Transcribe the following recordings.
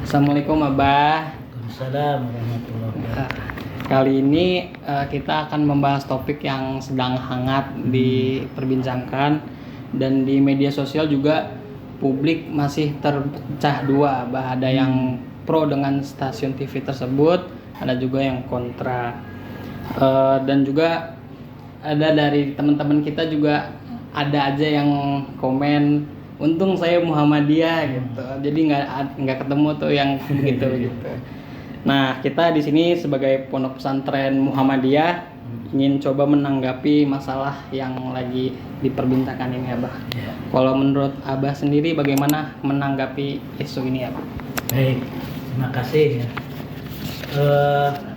Assalamualaikum Abah. Waalaikumsalam warahmatullahi wabarakatuh. Kali ini kita akan membahas topik yang sedang hangat diperbincangkan dan di media sosial juga publik masih terpecah dua, Abah. Ada yang pro dengan stasiun TV tersebut, ada juga yang kontra. Dan juga ada dari teman-teman kita juga ada aja yang komen, untung saya Muhammadiyah gitu, jadi nggak ketemu tuh yang begitu gitu. Nah, kita di sini sebagai pondok pesantren Muhammadiyah ingin coba menanggapi masalah yang lagi diperbincangkan ini, Abah. Ya. Kalau menurut Abah sendiri bagaimana menanggapi isu ini, Abah? Baik, terima kasih ya.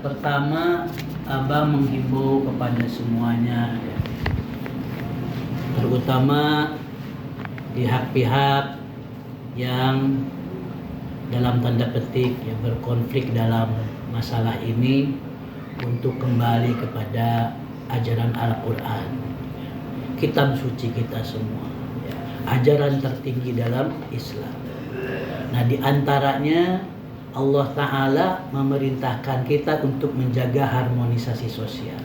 Pertama, Abah menghimbau kepada semuanya, ya, terutama pihak-pihak yang dalam tanda petik ya, berkonflik dalam masalah ini untuk kembali kepada ajaran Al-Quran, kitab suci kita semua, ya, ajaran tertinggi dalam Islam. Nah, di antaranya Allah Ta'ala memerintahkan kita untuk menjaga harmonisasi sosial.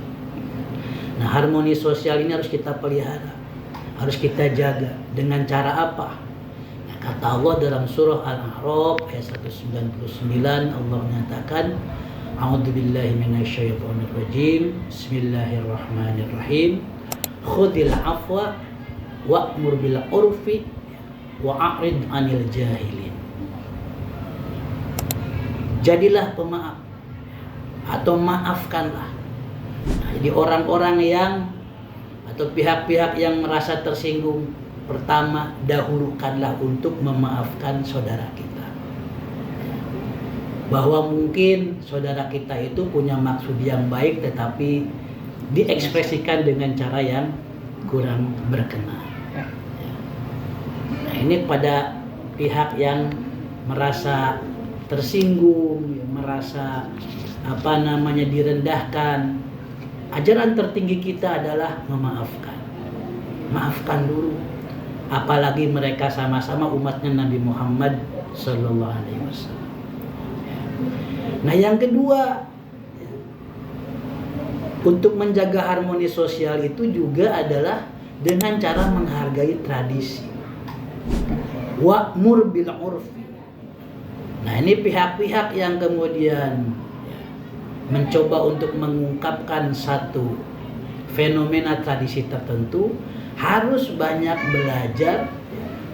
Nah, harmoni sosial ini harus kita pelihara, harus kita jaga. Dengan cara apa? Nah, kata Allah dalam surah Al-A'raf ayat 199, Allah menyatakan, A'udzubillahi minasyaitonir rajim. Bismillahirrahmanirrahim. Khudil afwa wa'mur bil urfi wa'rid 'anil jahilin. Jadilah pemaaf atau maafkanlah. Nah, jadi orang-orang yang atau pihak-pihak yang merasa tersinggung, pertama dahulukanlah untuk memaafkan saudara kita. Bahwa mungkin saudara kita itu punya maksud yang baik tetapi diekspresikan dengan cara yang kurang berkenan. Nah, ini pada pihak yang merasa tersinggung, merasa direndahkan. Ajaran tertinggi kita adalah memaafkan. Maafkan dulu. Apalagi mereka sama-sama umatnya Nabi Muhammad Sallallahu Alaihi Wasallam. Nah, yang kedua, untuk menjaga harmoni sosial itu juga adalah dengan cara menghargai tradisi. Wa'mur bil urfi. Nah, ini pihak-pihak yang kemudian mencoba untuk mengungkapkan satu fenomena tradisi tertentu harus banyak belajar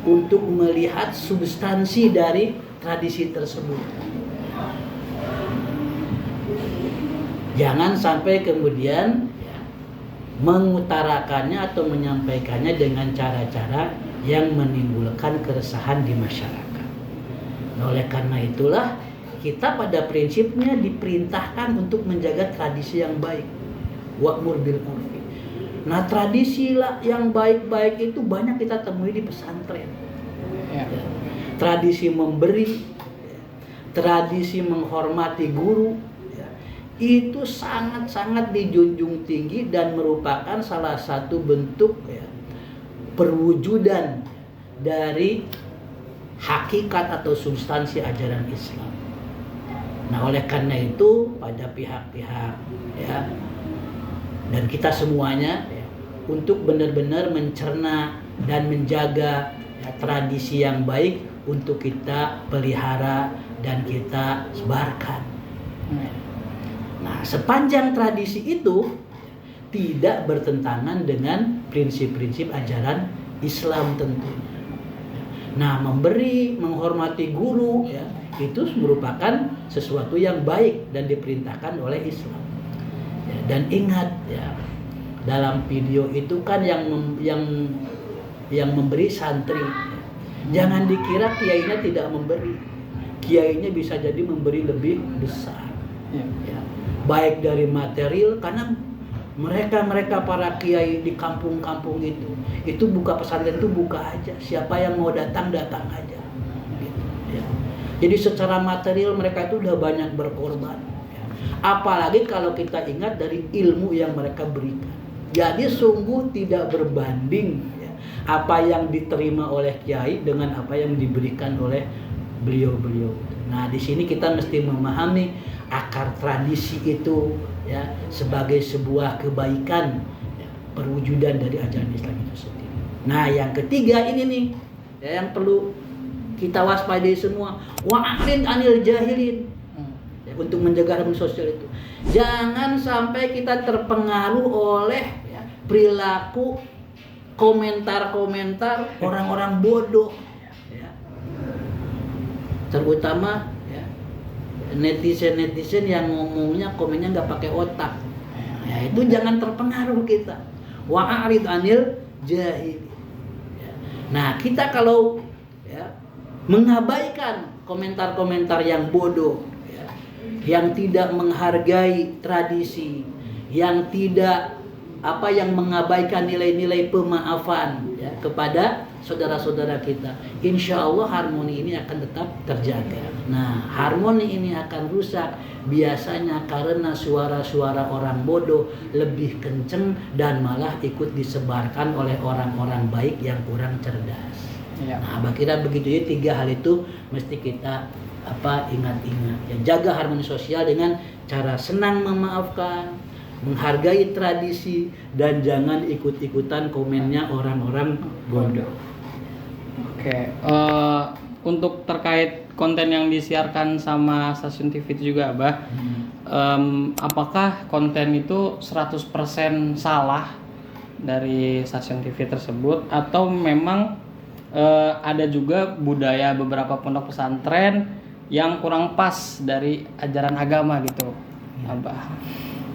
untuk melihat substansi dari tradisi tersebut. Jangan sampai kemudian mengutarakannya atau menyampaikannya dengan cara-cara yang menimbulkan keresahan di masyarakat. Nah, oleh karena itulah kita pada prinsipnya diperintahkan untuk menjaga tradisi yang baik. Wa'mur bil urfi. Nah, tradisi yang baik-baik itu banyak kita temui di pesantren. Ya. Tradisi memberi, tradisi menghormati guru, ya, itu sangat-sangat dijunjung tinggi dan merupakan salah satu bentuk, ya, perwujudan dari hakikat atau substansi ajaran Islam. Nah, oleh karena itu pada pihak-pihak, ya, dan kita semuanya, ya, untuk benar-benar mencerna dan menjaga, ya, tradisi yang baik untuk kita pelihara dan kita sebarkan. Nah, sepanjang tradisi itu tidak bertentangan dengan prinsip-prinsip ajaran Islam tentunya. Nah, memberi, menghormati guru, ya, itu merupakan sesuatu yang baik dan diperintahkan oleh Islam. Ya, dan ingat, ya, dalam video itu kan yang memberi santri. Ya. Jangan dikira kiainya tidak memberi. Kiainya bisa jadi memberi lebih besar. Ya. Ya. Baik dari material, karena mereka para kiai di kampung-kampung itu buka pesantren itu buka aja, siapa yang mau datang aja gitu, ya. Jadi secara material mereka itu udah banyak berkorban, ya. Apalagi kalau kita ingat dari ilmu yang mereka berikan, jadi sungguh tidak berbanding, ya, apa yang diterima oleh kiai dengan apa yang diberikan oleh beliau-beliau. Nah, di sini kita mesti memahami akar tradisi itu ya sebagai sebuah kebaikan ya, perwujudan dari ajaran Islam itu sendiri. Nah, yang ketiga ini nih ya, yang perlu kita waspadai semua, wa'arid anil jahilin. Ya, untuk menjaga harmoni sosial itu, jangan sampai kita terpengaruh oleh ya, perilaku komentar-komentar orang-orang bodoh ya. Terutama ya, netizen yang ngomongnya komennya nggak pakai otak ya, itu jangan terpengaruh kita. Wa'arid anil jahil ya. Nah, kita kalau ya, mengabaikan komentar-komentar yang bodoh ya, yang tidak menghargai tradisi, yang tidak yang mengabaikan nilai-nilai pemaafan ya, kepada saudara-saudara kita, insya Allah harmoni ini akan tetap terjaga. Nah, harmoni ini akan rusak biasanya karena suara-suara orang bodoh lebih kenceng dan malah ikut disebarkan oleh orang-orang baik yang kurang cerdas. Ya. Nah, kira begitu ya, 3 hal itu mesti kita ingat-ingat ya, jaga harmoni sosial dengan cara senang memaafkan, menghargai tradisi, dan jangan ikut-ikutan komennya orang-orang bodoh. Oke, untuk terkait konten yang disiarkan sama stasiun TV itu juga Abah, apakah konten itu 100% salah dari stasiun TV tersebut, atau memang ada juga budaya beberapa pondok pesantren yang kurang pas dari ajaran agama gitu, Abah?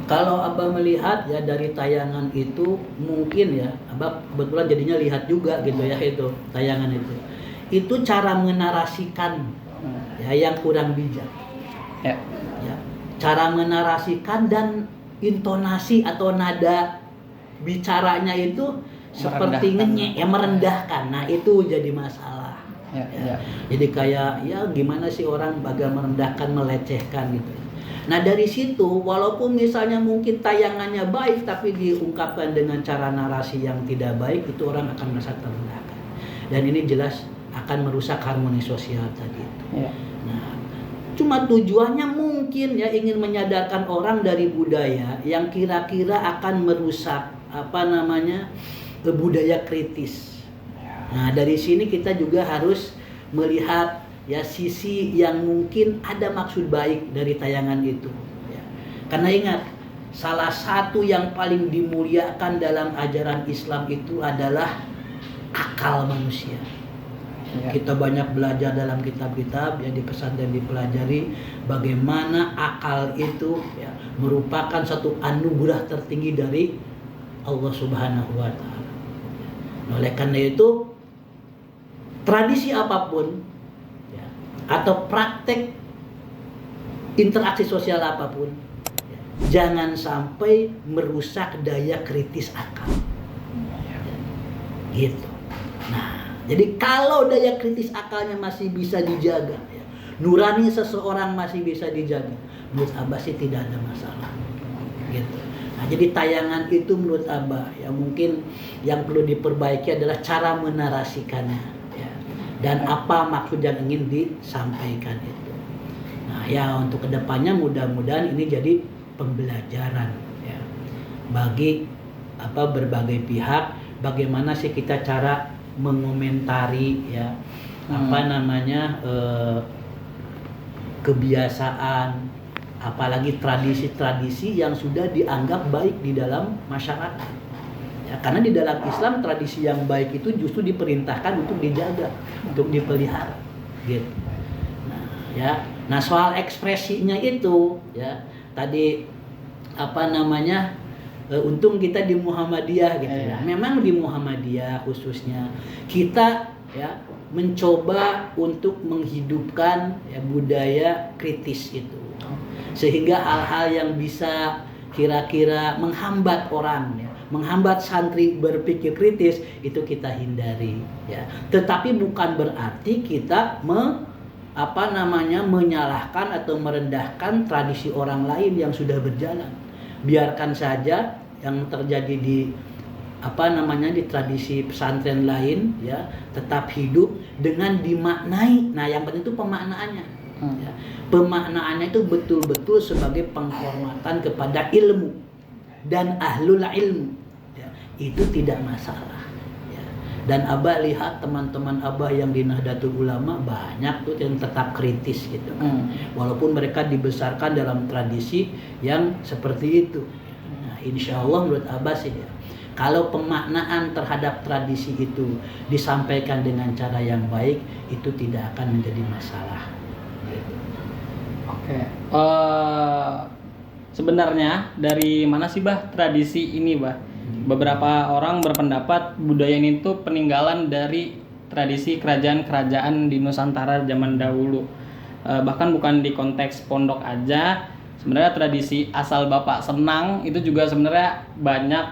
Kalau Abah melihat ya dari tayangan itu, mungkin ya Abah kebetulan jadinya lihat juga gitu ya, itu tayangan itu cara menarasikan ya yang kurang bijak ya, cara menarasikan dan intonasi atau nada bicaranya itu seperti ngenyek ya, merendahkan. Nah, itu jadi masalah ya. Jadi kayak ya gimana sih orang agak merendahkan, melecehkan gitu. Nah, dari situ walaupun misalnya mungkin tayangannya baik tapi diungkapkan dengan cara narasi yang tidak baik, itu orang akan merasa terendahkan. Dan ini jelas akan merusak harmoni sosial tadi itu. Ya. Nah, cuma tujuannya mungkin ya ingin menyadarkan orang dari budaya yang kira-kira akan merusak budaya kritis. Nah, dari sini kita juga harus melihat ya sisi yang mungkin ada maksud baik dari tayangan itu ya. Karena ingat, salah satu yang paling dimuliakan dalam ajaran Islam itu adalah akal manusia ya. Kita banyak belajar dalam kitab-kitab yang di pesantren dipelajari bagaimana akal itu ya, merupakan satu anugerah tertinggi dari Allah Subhanahu wa Ta'ala. Oleh karena itu, tradisi apapun atau praktek interaksi sosial apapun jangan sampai merusak daya kritis akal gitu. Nah, jadi kalau daya kritis akalnya masih bisa dijaga ya, nurani seseorang masih bisa dijaga, menurut Abah sih tidak ada masalah gitu. Nah, jadi tayangan itu menurut Abah ya mungkin yang perlu diperbaiki adalah cara menarasikannya dan apa maksud yang ingin disampaikan itu. Nah ya, untuk kedepannya mudah-mudahan ini jadi pembelajaran ya bagi berbagai pihak, bagaimana sih kita cara mengomentari ya kebiasaan, apalagi tradisi-tradisi yang sudah dianggap baik di dalam masyarakat. Ya, karena di dalam Islam tradisi yang baik itu justru diperintahkan untuk dijaga, untuk dipelihara, gitu. Nah, soal ekspresinya itu, ya tadi untung kita di Muhammadiyah gitu ya. Memang di Muhammadiyah khususnya kita ya mencoba untuk menghidupkan ya budaya kritis itu, sehingga hal-hal yang bisa kira-kira menghambat orang ya, menghambat santri berpikir kritis itu kita hindari ya. Tetapi bukan berarti kita menyalahkan atau merendahkan tradisi orang lain yang sudah berjalan. Biarkan saja yang terjadi di di tradisi pesantren lain ya tetap hidup dengan dimaknai. Nah, yang penting itu pemaknaannya. Ya. Pemaknaannya itu betul-betul sebagai penghormatan kepada ilmu dan ahlul ilmu. Ya. Itu tidak masalah. Ya. Dan Abah lihat teman-teman Abah yang di Nahdlatul Ulama banyak tuh yang tetap kritis gitu kan. Walaupun mereka dibesarkan dalam tradisi yang seperti itu. Nah, insya Allah menurut Abah sih ya, kalau pemaknaan terhadap tradisi itu disampaikan dengan cara yang baik, itu tidak akan menjadi masalah. Oke. Sebenarnya dari mana sih Bah tradisi ini Bah? Beberapa orang berpendapat budaya ini tuh peninggalan dari tradisi kerajaan-kerajaan di Nusantara zaman dahulu. Bahkan bukan di konteks pondok aja. Sebenarnya tradisi asal Bapak senang itu juga sebenarnya banyak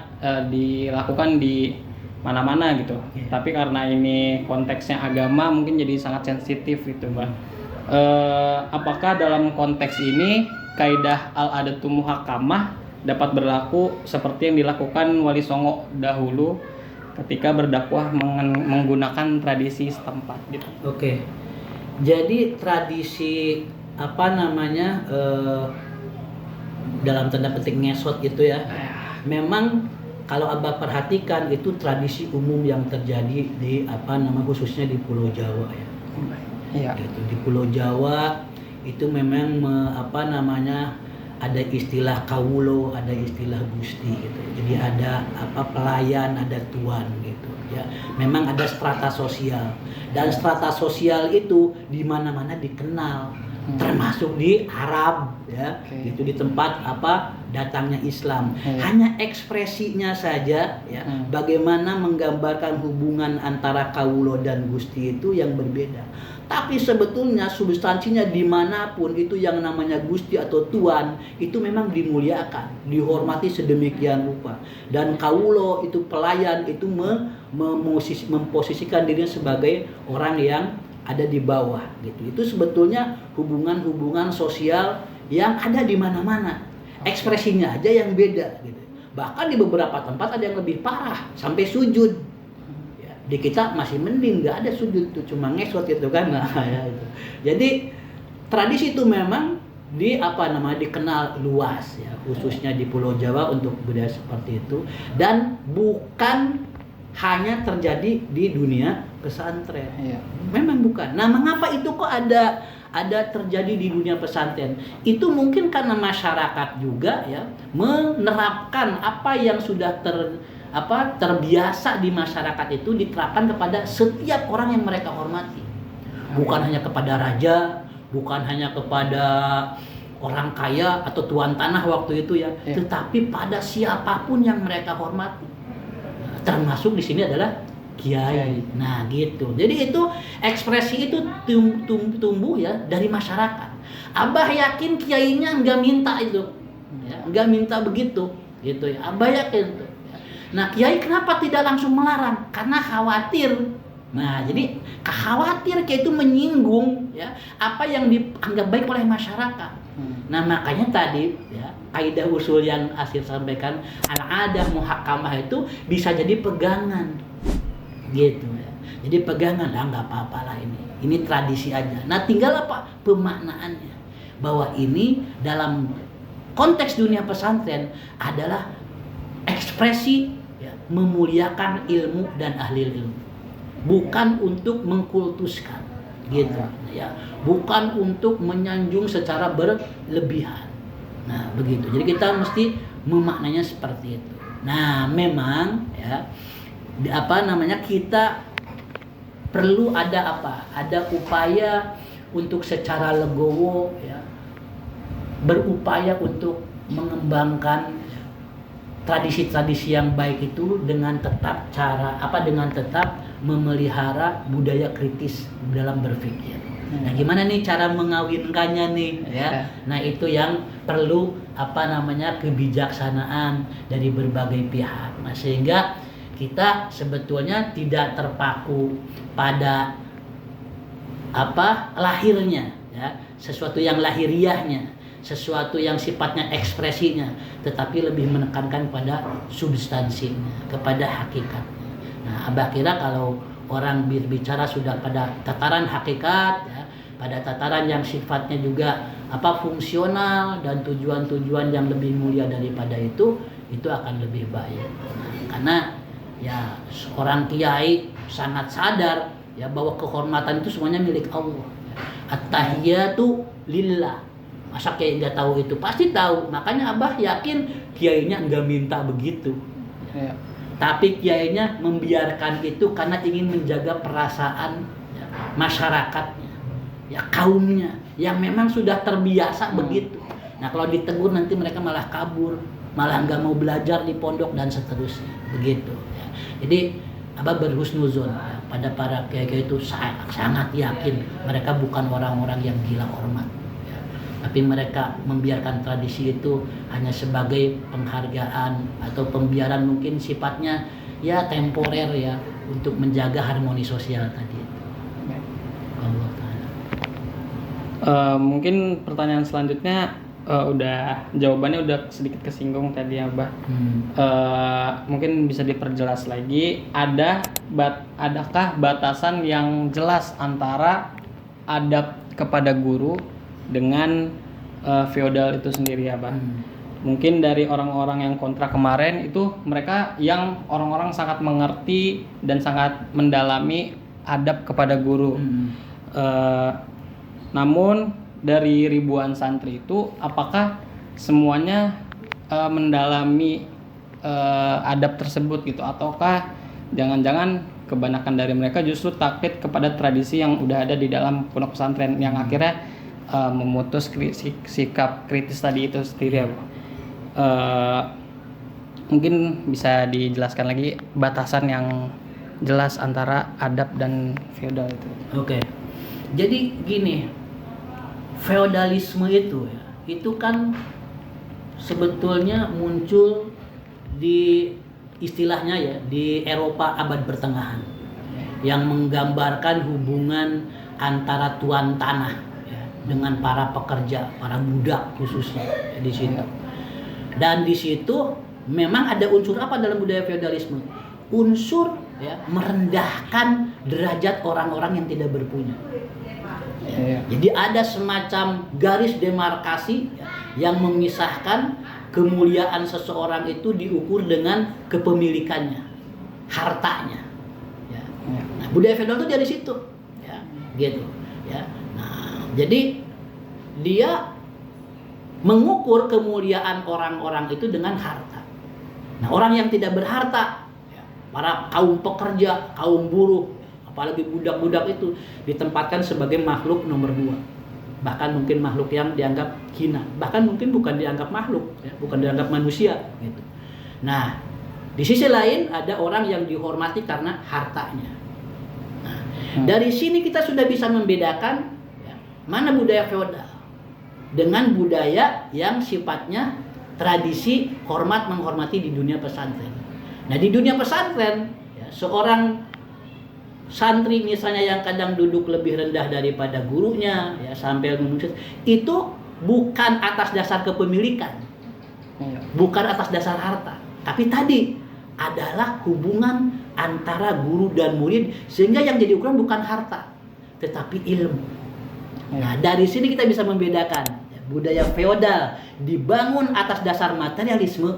dilakukan di mana-mana gitu. Tapi karena ini konteksnya agama mungkin jadi sangat sensitif gitu, Mbak. Apakah dalam konteks ini kaidah al-adatu muhakkamah dapat berlaku seperti yang dilakukan Wali Songo dahulu ketika berdakwah menggunakan tradisi setempat gitu? Oke. Jadi tradisi dalam tanda petik ngesot gitu ya. Memang kalau Abah perhatikan itu tradisi umum yang terjadi di khususnya di Pulau Jawa ya. Iya. Gitu. Di Pulau Jawa itu memang ada istilah kawulo, ada istilah gusti gitu. Jadi ada pelayan, ada tuan gitu ya. Memang ada strata sosial. Dan strata sosial itu di mana-mana dikenal. Termasuk di Arab ya, itu di tempat datangnya Islam. Hanya ekspresinya saja ya, bagaimana menggambarkan hubungan antara kawulo dan gusti itu yang berbeda. Tapi sebetulnya substansinya dimanapun itu yang namanya gusti atau tuan itu memang dimuliakan, dihormati sedemikian rupa. Dan kawulo itu pelayan itu memposisikan dirinya sebagai orang yang ada di bawah gitu. Itu sebetulnya hubungan-hubungan sosial yang ada di mana-mana. Ekspresinya aja yang beda gitu. Bahkan di beberapa tempat ada yang lebih parah sampai sujud. Ya, di kita masih mending nggak ada sujud tuh, cuma ngesot gitu kan. Nah, ya, itu. Jadi tradisi itu memang dikenal luas ya, khususnya di Pulau Jawa untuk budaya seperti itu, dan bukan hanya terjadi di dunia pesantren. Iya. Memang bukan. Nah, mengapa itu kok ada terjadi di dunia pesantren? Itu mungkin karena masyarakat juga ya menerapkan apa yang sudah terbiasa di masyarakat itu diterapkan kepada setiap orang yang mereka hormati. Bukan hanya kepada raja, bukan hanya kepada orang kaya atau tuan tanah waktu itu ya, tetapi pada siapapun yang mereka hormati. Termasuk di sini adalah kiai. Nah, gitu. Jadi itu ekspresi itu tumbuh ya dari masyarakat. Abah yakin kiainya nggak minta itu, ya, nggak minta begitu, gitu ya. Abah yakin itu. Nah, kiai kenapa tidak langsung melarang? Karena khawatir. Nah, jadi khawatir kayak itu menyinggung ya apa yang dianggap baik oleh masyarakat. Nah, makanya tadi ya kaidah usul yang Asir sampaikan, al-adah muhakkamah itu bisa jadi pegangan gitu ya. Jadi pegangan nggak apa-apa lah ini tradisi aja. Nah, tinggal pemaknaannya, bahwa ini dalam konteks dunia pesantren adalah ekspresi ya, memuliakan ilmu dan ahli ilmu, bukan untuk mengkultuskan gitu ya, bukan untuk menyanjung secara berlebihan. Nah, begitu. Jadi kita mesti memaknanya seperti itu. Nah, memang ya kita perlu ada upaya untuk secara legowo ya berupaya untuk mengembangkan tradisi-tradisi yang baik itu dengan tetap memelihara budaya kritis dalam berpikir. Nah, gimana nih cara mengawinkannya nih ya? Nah, itu yang perlu kebijaksanaan dari berbagai pihak. Nah, sehingga kita sebetulnya tidak terpaku pada lahirnya ya, sesuatu yang lahiriahnya, sesuatu yang sifatnya ekspresinya, tetapi lebih menekankan pada substansinya, kepada hakikatnya. Nah, Abah kira kalau orang berbicara sudah pada tataran hakikat, ya, pada tataran yang sifatnya juga fungsional dan tujuan-tujuan yang lebih mulia daripada itu akan lebih baik. Karena ya seorang kiai sangat sadar ya bahwa kehormatan itu semuanya milik Allah. At-tahiyatu lillah. Masa kiai nggak tahu itu? Pasti tahu. Makanya Abah yakin kiainya nggak minta begitu. Ya. Tapi kiainya membiarkan itu karena ingin menjaga perasaan ya, masyarakatnya, ya kaumnya yang memang sudah terbiasa begitu. Nah kalau ditegur nanti mereka malah kabur, malah nggak mau belajar di pondok dan seterusnya, begitu. Ya. Jadi Abah berhusnuzon ya, pada para kiai itu sangat yakin mereka bukan orang-orang yang gila hormat. Tapi mereka membiarkan tradisi itu hanya sebagai penghargaan atau pembiaran mungkin sifatnya ya temporer ya untuk menjaga harmoni sosial tadi itu. Allah Ta'ala. Mungkin pertanyaan selanjutnya jawabannya udah sedikit kesinggung tadi ya, Mbah. Mungkin bisa diperjelas lagi. Adakah batasan yang jelas antara adab kepada guru dengan feodal itu sendiri ya, Bang? Mungkin dari orang-orang yang kontra kemarin itu mereka yang orang-orang sangat mengerti dan sangat mendalami adab kepada guru. Namun dari ribuan santri itu apakah semuanya mendalami adab tersebut gitu, ataukah jangan-jangan kebanyakan dari mereka justru taklid kepada tradisi yang udah ada di dalam pondok pesantren yang akhirnya memutus sikap kritis tadi itu sendiri ya, Bu. Mungkin bisa dijelaskan lagi batasan yang jelas antara adab dan feodal itu. Oke. Jadi gini, feodalisme itu kan sebetulnya muncul di istilahnya ya di Eropa abad pertengahan yang menggambarkan hubungan antara tuan tanah dengan para pekerja, para budak khususnya di situ. Dan di situ memang ada unsur apa dalam budaya feodalisme? Unsur ya merendahkan derajat orang-orang yang tidak berpunya. Jadi ada semacam garis demarkasi ya, yang memisahkan kemuliaan seseorang itu diukur dengan kepemilikannya, hartanya. Ya. Nah, budaya feodal itu dari situ, ya, gitu. Ya. Jadi dia mengukur kemuliaan orang-orang itu dengan harta. Nah, orang yang tidak berharta, para kaum pekerja, kaum buruh, apalagi budak-budak itu ditempatkan sebagai makhluk nomor 2. Bahkan mungkin makhluk yang dianggap hina, bahkan mungkin bukan dianggap makhluk, ya, bukan dianggap manusia gitu. Nah, di sisi lain ada orang yang dihormati karena hartanya. Nah, dari sini kita sudah bisa membedakan mana budaya feodal dengan budaya yang sifatnya tradisi hormat menghormati di dunia pesantren. Nah di dunia pesantren ya, seorang santri misalnya yang kadang duduk lebih rendah daripada gurunya ya sampai memutus itu bukan atas dasar kepemilikan, bukan atas dasar harta, tapi tadi adalah hubungan antara guru dan murid sehingga yang jadi ukuran bukan harta tetapi ilmu. Nah, dari sini kita bisa membedakan budaya feodal dibangun atas dasar materialisme,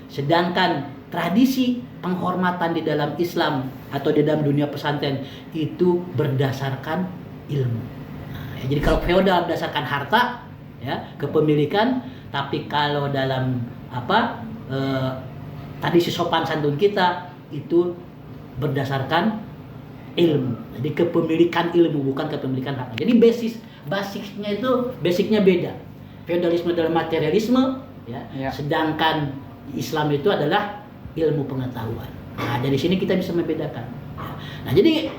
sedangkan tradisi penghormatan di dalam Islam atau di dalam dunia pesantren itu berdasarkan ilmu. Nah, jadi kalau feodal berdasarkan harta, ya kepemilikan, tapi kalau dalam tradisi sopan santun kita itu berdasarkan ilmu. Jadi kepemilikan ilmu bukan kepemilikan harta. Jadi basicnya beda. Feodalisme adalah materialisme ya. Sedangkan Islam itu adalah ilmu pengetahuan. Nah, dari sini kita bisa membedakan. Nah, jadi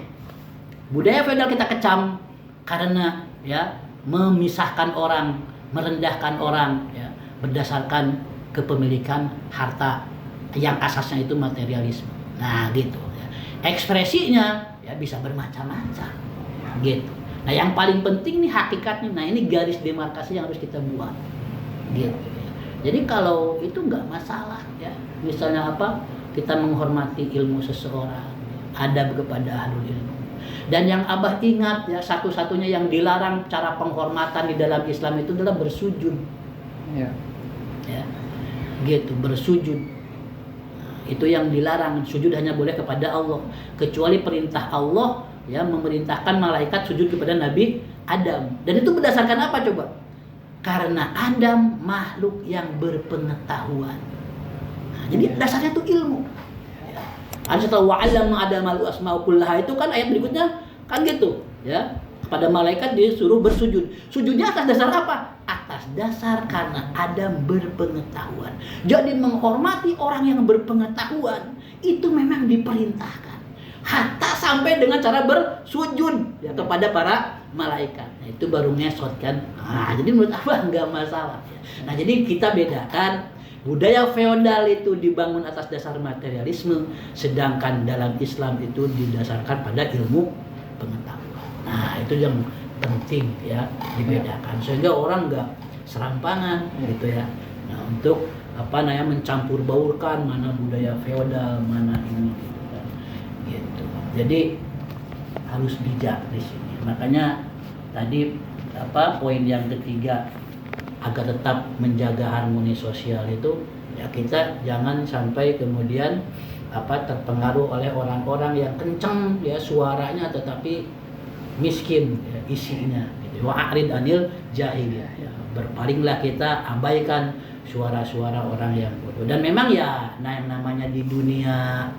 budaya feodal kita kecam karena ya memisahkan orang, merendahkan orang ya berdasarkan kepemilikan harta yang asasnya itu materialisme. Nah, gitu ya. Ekspresinya ya bisa bermacam-macam gitu. Nah yang paling penting nih hakikatnya, nah ini garis demarkasi yang harus kita buat gitu ya. Jadi kalau itu nggak masalah ya, misalnya apa, kita menghormati ilmu seseorang, adab kepada ahlul ilmu. Dan yang Abah ingat ya, satu-satunya yang dilarang cara penghormatan di dalam Islam itu adalah bersujud. Ya. Ya, gitu, bersujud. Nah, itu yang dilarang, sujud hanya boleh kepada Allah. Kecuali perintah Allah ya, memerintahkan malaikat sujud kepada Nabi Adam. Dan itu berdasarkan apa coba? Karena Adam makhluk yang berpengetahuan. Nah, jadi dasarnya itu ilmu. Setelah wa'allama Adam al-asma'u kullaha, itu kan ayat berikutnya kan gitu ya, kepada malaikat disuruh bersujud. Sujudnya atas dasar apa? Atas dasar karena Adam berpengetahuan. Jadi menghormati orang yang berpengetahuan itu memang diperintahkan, hatta sampai dengan cara bersujud ya, kepada para malaikat. Nah, itu baru ngesot kan. Nah, jadi menurut Abah nggak masalah ya. Nah, jadi kita bedakan, budaya feodal itu dibangun atas dasar materialisme, sedangkan dalam Islam itu didasarkan pada ilmu pengetahuan. Nah, itu yang penting ya dibedakan, sehingga orang nggak serampangan gitu ya. Nah, untuk apa namanya, mencampur baurkan mana budaya feodal, mana ini gitu kan. Gitu. Jadi harus bijak di sini. Makanya tadi apa, poin yang ketiga, agar tetap menjaga harmoni sosial itu ya, kita jangan sampai kemudian apa, terpengaruh oleh orang-orang yang kenceng ya suaranya tetapi miskin ya, isinya gitu. Wa'rid anil jahiliyah ya, berpalinglah kita, abaikan suara-suara orang yang bodoh. Dan memang ya, nah yang namanya di dunia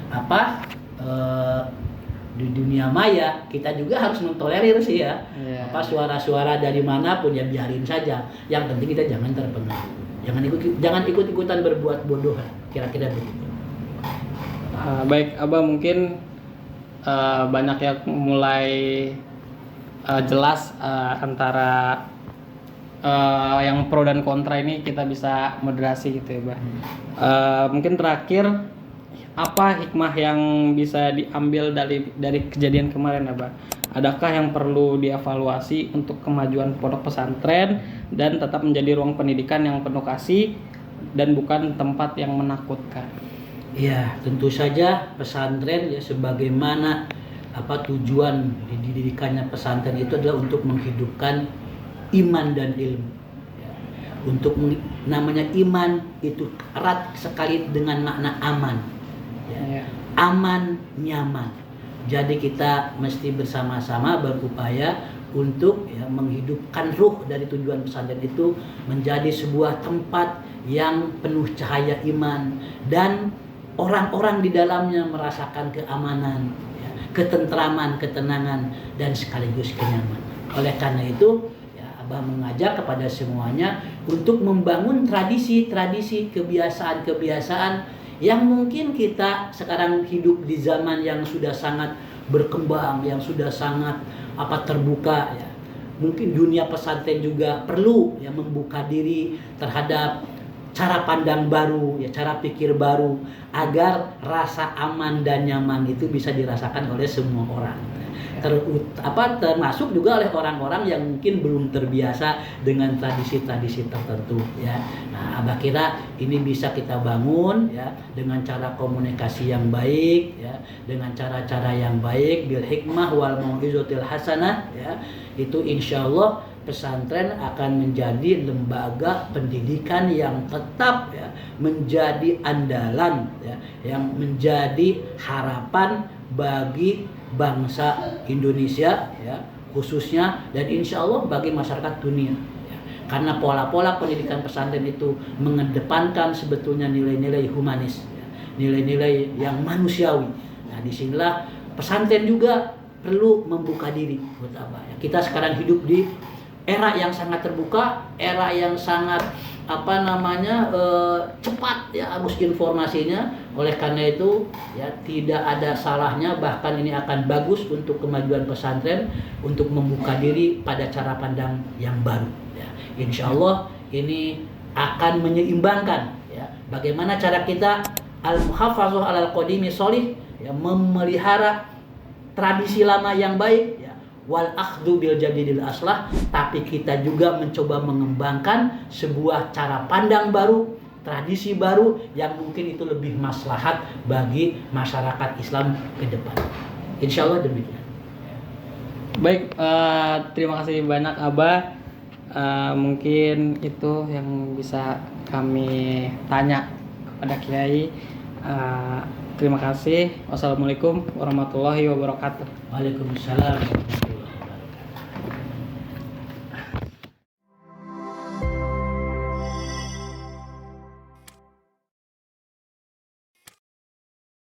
apa di dunia maya, kita juga harus mentolerir sih ya. Apa suara-suara dari manapun ya biarin saja. Yang penting kita jangan terpengaruh. Jangan ikut-ikutan berbuat bodoh. Kira-kira begitu. Baik, Abah, mungkin banyak yang mulai jelas antara yang pro dan kontra ini kita bisa moderasi gitu ya, Bah. Mungkin terakhir, apa hikmah yang bisa diambil dari kejadian kemarin, Abah? Adakah yang perlu dievaluasi untuk kemajuan pondok pesantren dan tetap menjadi ruang pendidikan yang penuh kasih dan bukan tempat yang menakutkan? Ya, tentu saja pesantren ya, sebagaimana apa tujuan didirikannya pesantren itu adalah untuk menghidupkan iman dan ilmu. Ya, untuk namanya iman itu erat sekali dengan makna aman. Ya. Aman, nyaman. Jadi kita mesti bersama-sama berupaya untuk ya, menghidupkan ruh dari tujuan pesantren itu menjadi sebuah tempat yang penuh cahaya iman dan orang-orang di dalamnya merasakan keamanan, ya, ketentraman, ketenangan, dan sekaligus kenyamanan. Oleh karena itu ya, Abah mengajak kepada semuanya untuk membangun tradisi-tradisi, kebiasaan-kebiasaan yang mungkin kita sekarang hidup di zaman yang sudah sangat berkembang, yang sudah sangat terbuka ya. Mungkin dunia pesantren juga perlu ya membuka diri terhadap cara pandang baru ya, cara pikir baru, agar rasa aman dan nyaman itu bisa dirasakan oleh semua orang. Termasuk juga oleh orang-orang yang mungkin belum terbiasa dengan tradisi-tradisi tertentu ya. Nah, Abah kira ini bisa kita bangun ya dengan cara komunikasi yang baik ya, dengan cara-cara yang baik, bil hikmah wal mau'izatil hasanah ya. Itu insyaallah pesantren akan menjadi lembaga pendidikan yang tetap ya, menjadi andalan ya, yang menjadi harapan bagi bangsa Indonesia ya, khususnya, dan insya Allah bagi masyarakat dunia ya. Karena pola-pola pendidikan pesantren itu mengedepankan sebetulnya nilai-nilai humanis ya, nilai-nilai yang manusiawi. Nah, disinilah pesantren juga perlu membuka diri buat apa ya. Kita sekarang hidup di era yang sangat terbuka, era yang sangat cepat ya arus informasinya. Oleh karena itu ya tidak ada salahnya, bahkan ini akan bagus untuk kemajuan pesantren untuk membuka diri pada cara pandang yang baru ya. Insya Allah ini akan menyeimbangkan ya bagaimana cara kita al-muhafazah alal qadimi sholih ya, memelihara tradisi lama yang baik ya, wal akhdhu bil jadidil aslah, tapi kita juga mencoba mengembangkan sebuah cara pandang baru, tradisi baru yang mungkin itu lebih maslahat bagi masyarakat Islam ke depan. Insya Allah demikian. Baik, terima kasih banyak Abah. Mungkin itu yang bisa kami tanya kepada Kiai. Terima kasih. Wassalamualaikum warahmatullahi wabarakatuh. Waalaikumsalam warahmatullahi wabarakatuh.